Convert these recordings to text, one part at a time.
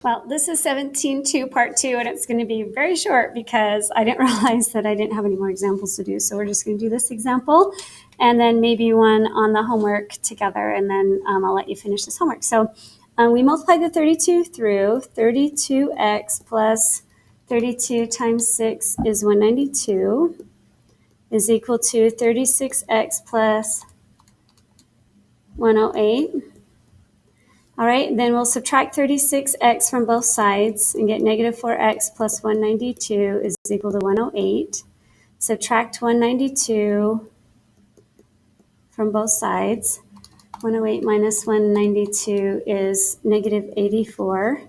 Well, this is 17.2 part 2, and it's going to be very short because I didn't realize that I didn't have any more examples to do. So we're just going to do this example and then maybe one on the homework together, and then I'll let you finish this homework. So we multiply the 32 through. 32x plus 32 times 6 is 192 is equal to 36x plus 108. All right, then we'll subtract 36x from both sides and get negative 4x plus 192 is equal to 108. Subtract 192 from both sides. 108 minus 192 is negative 84,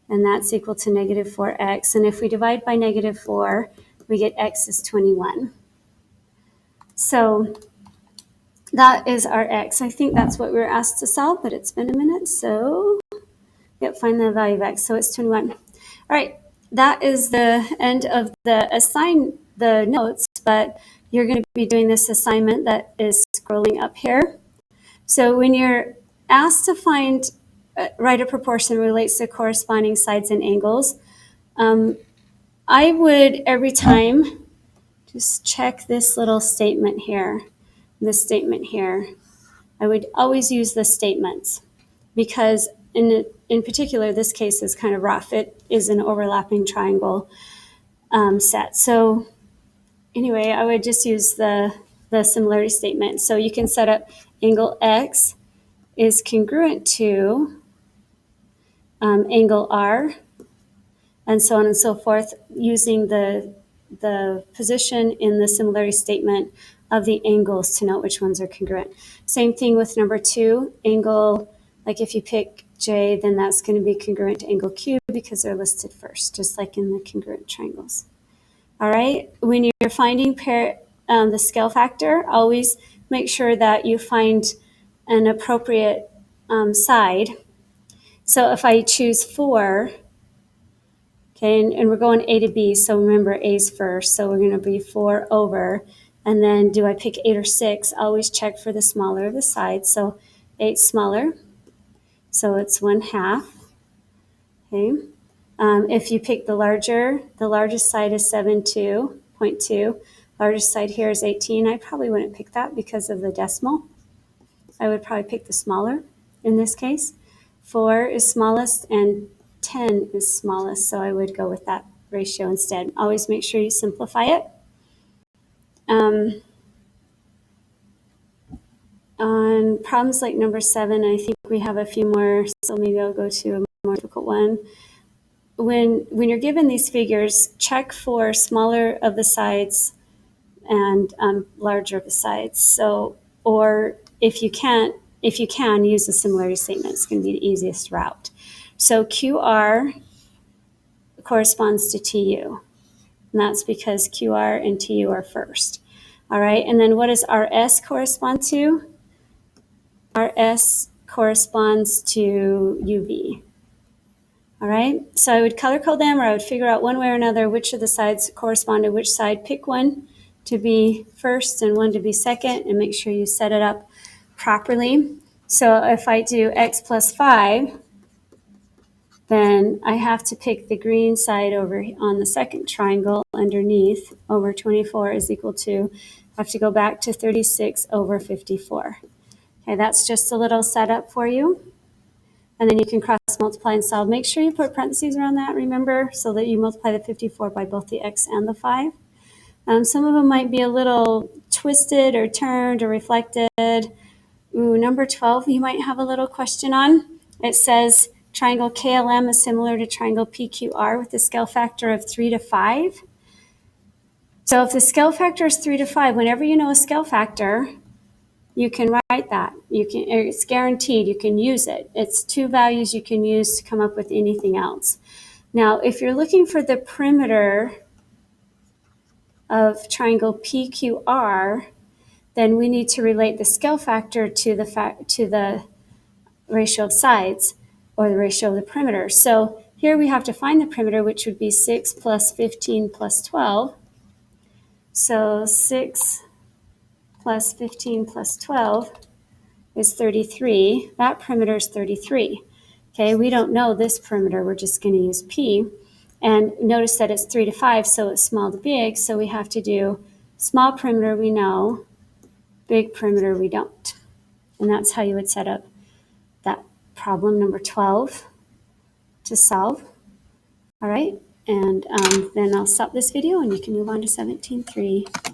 and that's equal to negative 4x. And if we divide by negative 4, we get x is 21. So that is our x. I think that's what we were asked to solve, but it's been a minute, so yep, find the value of x. So it's 21. All right, that is the end of the notes, but you're going to be doing this assignment that is scrolling up here. So when you're asked to write a proportion that relates to corresponding sides and angles, I would every time just check this little statement here, this statement here. I would always use the statements because in particular, this case is kind of rough. It is an overlapping triangle set. So anyway, I would just use the similarity statement. So you can set up angle X is congruent to angle R, and so on and so forth, using the position in the similarity statement of the angles to note which ones are congruent. Same thing with number 2, angle, like if you pick J, then that's going to be congruent to angle Q because they're listed first, just like in the congruent triangles. All right, when you're finding the scale factor, always make sure that you find an appropriate side. So if I choose 4, okay, and we're going A to B, so remember A's first, so we're going to be 4 over, and then do I pick 8 or 6? Always check for the smaller of the sides, so 8 smaller, so it's 1/2, okay. If you pick the largest side is 7.2, largest side here is 18. I probably wouldn't pick that because of the decimal. I would probably pick the smaller in this case. 4 is smallest and 10 is smallest, so I would go with that ratio instead. Always make sure you simplify it. On problems like number 7, I think we have a few more, so maybe I'll go to a more difficult one. When you're given these figures, check for smaller of the sides and larger of the sides. So, or if you can, use the similarity statement. It's going to be the easiest route. So QR corresponds to TU, and that's because QR and TU are first. All right, and then what does RS correspond to? RS corresponds to UV. All right, so I would color code them, or I would figure out one way or another which of the sides correspond to which side. Pick one to be first and one to be second, and make sure you set it up properly. So if I do x plus 5, then I have to pick the green side over on the second triangle underneath. Over 24 is equal to, I have to go back to 36 over 54. Okay, that's just a little setup for you. And then you can cross multiply and solve. Make sure you put parentheses around that, remember, so that you multiply the 54 by both the x and the 5. Some of them might be a little twisted or turned or reflected. Ooh, number 12, you might have a little question on. It says triangle KLM is similar to triangle PQR with a scale factor of 3 to 5. So if the scale factor is 3 to 5, whenever you know a scale factor, you can write that. It's guaranteed. You can use it. It's 2 values you can use to come up with anything else. Now, if you're looking for the perimeter of triangle PQR, then we need to relate the scale factor to the ratio of sides, or the ratio of the perimeter. So here we have to find the perimeter, which would be 6 plus 15 plus 12. So 6 plus 15 plus 12 is 33. That perimeter is 33. Okay, we don't know this perimeter. We're just going to use P. And notice that it's 3 to 5, so it's small to big. So we have to do small perimeter we know, big perimeter we don't. And that's how you would set up that problem number 12 to solve. All right, and then I'll stop this video and you can move on to 17.3.